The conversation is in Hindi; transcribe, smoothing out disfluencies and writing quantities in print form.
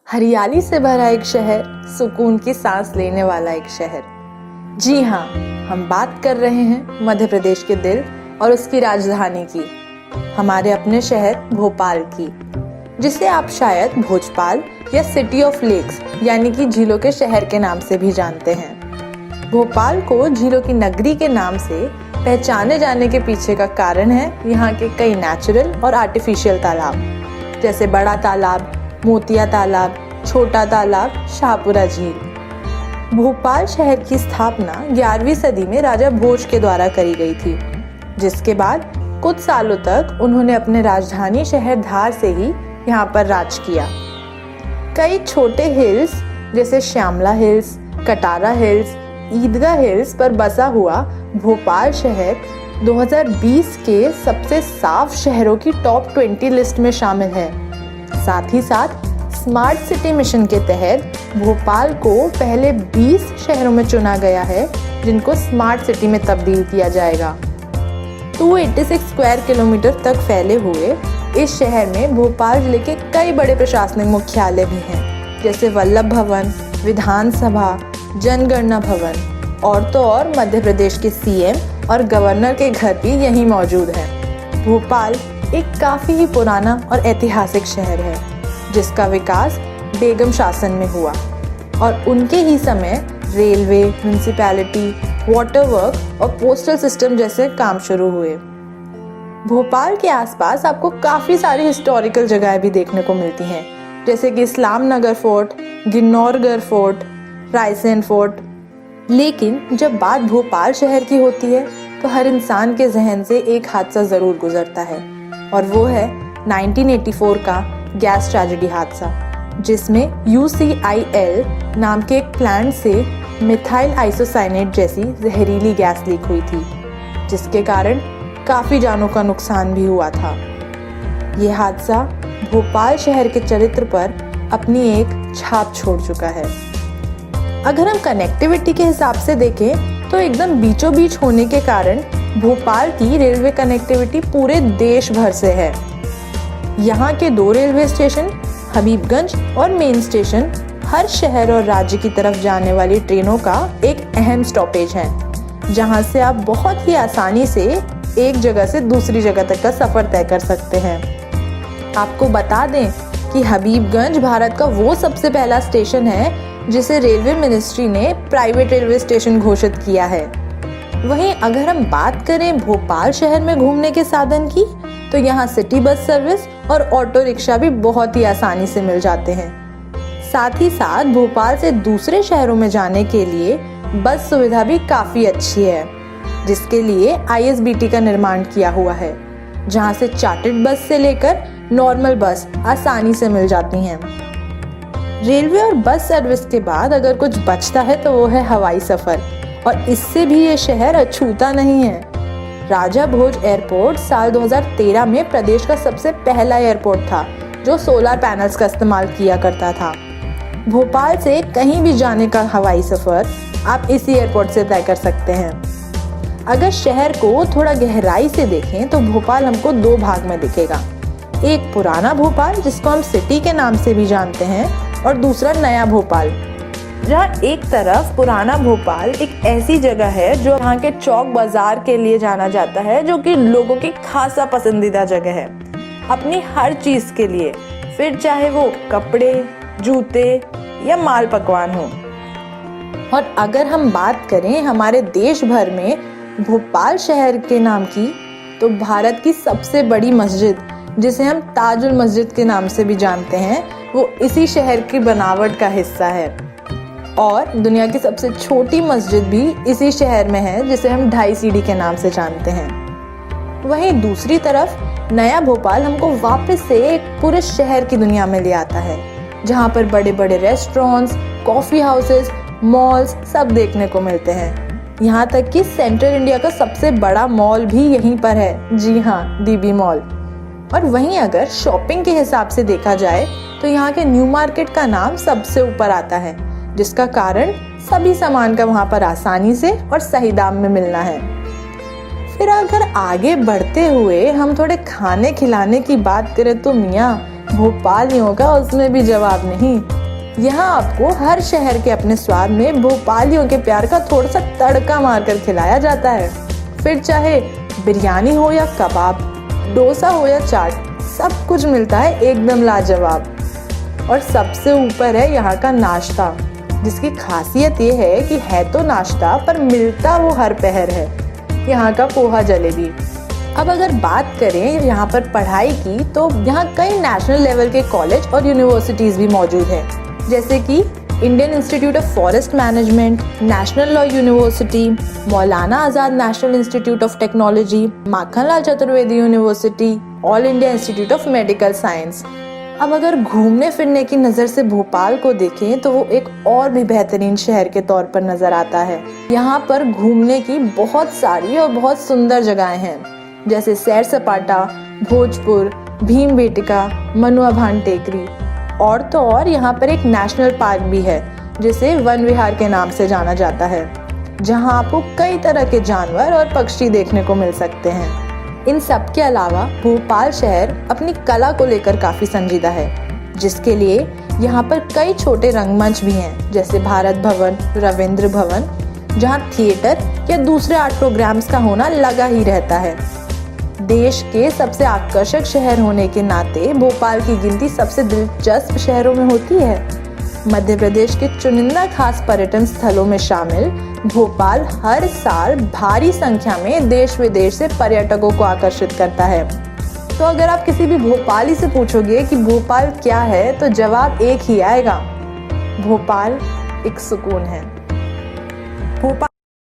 हरियाली से भरा एक शहर, सुकून की सांस लेने वाला एक शहर। जी हाँ, हम बात कर रहे हैं मध्य प्रदेश के दिल और उसकी राजधानी की, हमारे अपने शहर भोपाल की, जिसे आप शायद भोजपाल या सिटी ऑफ लेक्स यानी कि झीलों के शहर के नाम से भी जानते हैं। भोपाल को झीलों की नगरी के नाम से पहचाने जाने के पीछे का कारण है यहाँ के कई नेचुरल और आर्टिफिशियल तालाब, जैसे बड़ा तालाब, मोतिया तालाब, छोटा तालाब, शाहपुरा झील। भोपाल शहर की स्थापना 11वीं सदी में राजा भोज के द्वारा करी गई थी, जिसके बाद कुछ सालों तक उन्होंने अपने राजधानी शहर धार से ही यहाँ पर राज किया। कई छोटे हिल्स जैसे श्यामला हिल्स, कटारा हिल्स, ईदगाह हिल्स पर बसा हुआ भोपाल शहर 2020 के सबसे साफ शहरों की टॉप 20 लिस्ट में शामिल है। साथ ही साथ स्मार्ट सिटी मिशन के तहत भोपाल को पहले 20 शहरों में चुना गया है जिनको स्मार्ट सिटी में तब्दील किया जाएगा। 286 स्क्वायर किलोमीटर तक फैले हुए इस शहर में भोपाल जिले के कई बड़े प्रशासनिक मुख्यालय भी हैं, जैसे वल्लभ भवन, विधानसभा, जनगणना भवन और तो और मध्य प्रदेश के सीएम और गवर्नर के घर भी यहीं मौजूद हैं। भोपाल एक काफ़ी ही पुराना और ऐतिहासिक शहर है, जिसका विकास बेगम शासन में हुआ और उनके ही समय रेलवे, म्यूनिसिपैलिटी, वाटर वर्क और पोस्टल सिस्टम जैसे काम शुरू हुए। भोपाल के आसपास आपको काफ़ी सारी हिस्टोरिकल जगहें भी देखने को मिलती हैं, जैसे कि Islam Nagar fort, Ginnaurgarh fort, Raisen fort. लेकिन जब बात भोपाल शहर की होती है तो हर इंसान के जहन से एक हादसा ज़रूर गुजरता है, और वो है 1984 का गैस ट्रेजेडी हादसा, जिसमें UCIL नाम के एक प्लांट से मिथाइल आइसोसाइनेट जैसी जहरीली गैस लीक हुई थी, जिसके कारण काफ़ी जानों का नुकसान भी हुआ था। ये हादसा भोपाल शहर के चरित्र पर अपनी एक छाप छोड़ चुका है। अगर हम कनेक्टिविटी के हिसाब से देखें तो एकदम बीचों बीच होने के कारण भोपाल की रेलवे कनेक्टिविटी पूरे देश भर से है। यहाँ के 2 रेलवे स्टेशन, हबीबगंज और मेन स्टेशन, हर शहर और राज्य की तरफ जाने वाली ट्रेनों का एक अहम स्टॉपेज है, जहाँ से आप बहुत ही आसानी से एक जगह से दूसरी जगह तक का सफ़र तय कर सकते हैं। आपको बता दें कि हबीबगंज भारत का वो सबसे पहला स्टेशन है जिसे रेलवे मिनिस्ट्री ने प्राइवेट रेलवे स्टेशन घोषित किया है। वहीं अगर हम बात करें भोपाल शहर में घूमने के साधन की, तो यहाँ सिटी बस सर्विस और ऑटो रिक्शा भी बहुत ही आसानी से मिल जाते हैं। साथ ही साथ भोपाल से दूसरे शहरों में जाने के लिए बस सुविधा भी काफ़ी अच्छी है, जिसके लिए ISBT का निर्माण किया हुआ है, जहाँ से चार्टर्ड बस से लेकर नॉर्मल बस आसानी से मिल जाती हैं। रेलवे और बस सर्विस के बाद अगर कुछ बचता है तो वो है हवाई सफ़र, और इससे भी ये शहर अछूता नहीं है। राजा भोज एयरपोर्ट साल 2013 में प्रदेश का सबसे पहला एयरपोर्ट था जो सोलर पैनल्स का इस्तेमाल किया करता था। भोपाल से कहीं भी जाने का हवाई सफ़र आप इसी एयरपोर्ट से तय कर सकते हैं। अगर शहर को थोड़ा गहराई से देखें तो भोपाल हमको 2 भाग में दिखेगा। एक पुराना भोपाल, जिसको हम सिटी के नाम से भी जानते हैं, और दूसरा नया भोपाल, जहाँ एक तरफ पुराना भोपाल एक ऐसी जगह है जो यहाँ के चौक बाजार के लिए जाना जाता है, जो कि लोगों की खासा पसंदीदा जगह है अपनी हर चीज़ के लिए, फिर चाहे वो कपड़े, जूते या माल पकवान हो। और अगर हम बात करें हमारे देश भर में भोपाल शहर के नाम की, तो भारत की सबसे बड़ी मस्जिद, जिसे हम ताजुल मस्जिद के नाम से भी जानते हैं, वो इसी शहर की बनावट का हिस्सा है। और दुनिया की सबसे छोटी मस्जिद भी इसी शहर में है, जिसे हम 2.5 सीढ़ी के नाम से जानते हैं। वहीं दूसरी तरफ नया भोपाल हमको वापस से एक पूरे शहर की दुनिया में ले आता है, जहाँ पर बड़े बड़े रेस्टोरेंट्स, कॉफ़ी हाउसेस, मॉल्स सब देखने को मिलते हैं। यहाँ तक कि सेंट्रल इंडिया का सबसे बड़ा मॉल भी यहीं पर है। जी हाँ, DB मॉल। और वहीं अगर शॉपिंग के हिसाब से देखा जाए तो यहाँ के न्यू मार्केट का नाम सबसे ऊपर आता है, जिसका कारण सभी सामान का वहाँ पर आसानी से और सही दाम में मिलना है। फिर अगर आगे बढ़ते हुए हम थोड़े खाने खिलाने की बात करें तो मियाँ भोपालियों का उसमें भी जवाब नहीं। यहाँ आपको हर शहर के अपने स्वाद में भोपालियों के प्यार का थोड़ा सा तड़का मारकर खिलाया जाता है। फिर चाहे बिरयानी हो या कबाब, डोसा हो या चाट, सब कुछ मिलता है एकदम लाजवाब। और सबसे ऊपर है यहाँ का नाश्ता, जिसकी खासियत ये है कि है तो नाश्ता पर मिलता वो हर पहर है, यहाँ का पोहा जलेबी। अब अगर बात करें यहाँ पर पढ़ाई की, तो यहाँ कई नेशनल लेवल के कॉलेज और यूनिवर्सिटीज़ भी मौजूद है, जैसे कि Indian institute of forest management, national law university, Maulana Azad national institute of technology, Makhanlal Chaturvedi university, all India institute of medical science. अब अगर घूमने फिरने की नज़र से भोपाल को देखें तो वो एक और भी बेहतरीन शहर के तौर पर नज़र आता है। यहाँ पर घूमने की बहुत सारी और बहुत सुंदर जगहें हैं, जैसे सैर सपाटा, भोजपुर, भीमबेटका, मनुआ भान टेकरी। और तो और यहाँ पर एक नेशनल पार्क भी है, जिसे वन विहार के नाम से जाना जाता है, जहाँ आपको कई तरह के जानवर और पक्षी देखने को मिल सकते हैं। इन सब के अलावा भोपाल शहर अपनी कला को लेकर काफ़ी संजीदा है, जिसके लिए यहाँ पर कई छोटे रंगमंच भी हैं, जैसे भारत भवन, रविंद्र भवन, जहाँ थिएटर या दूसरे आर्ट प्रोग्राम्स का होना लगा ही रहता है। देश के सबसे आकर्षक शहर होने के नाते भोपाल की गिनती सबसे दिलचस्प शहरों में होती है। मध्य प्रदेश के चुनिंदा खास पर्यटन स्थलों में शामिल भोपाल हर साल भारी संख्या में देश विदेश से पर्यटकों को आकर्षित करता है। तो अगर आप किसी भी भोपाली से पूछोगे कि भोपाल क्या है, तो जवाब एक ही आएगा, भोपाल एक सुकून है।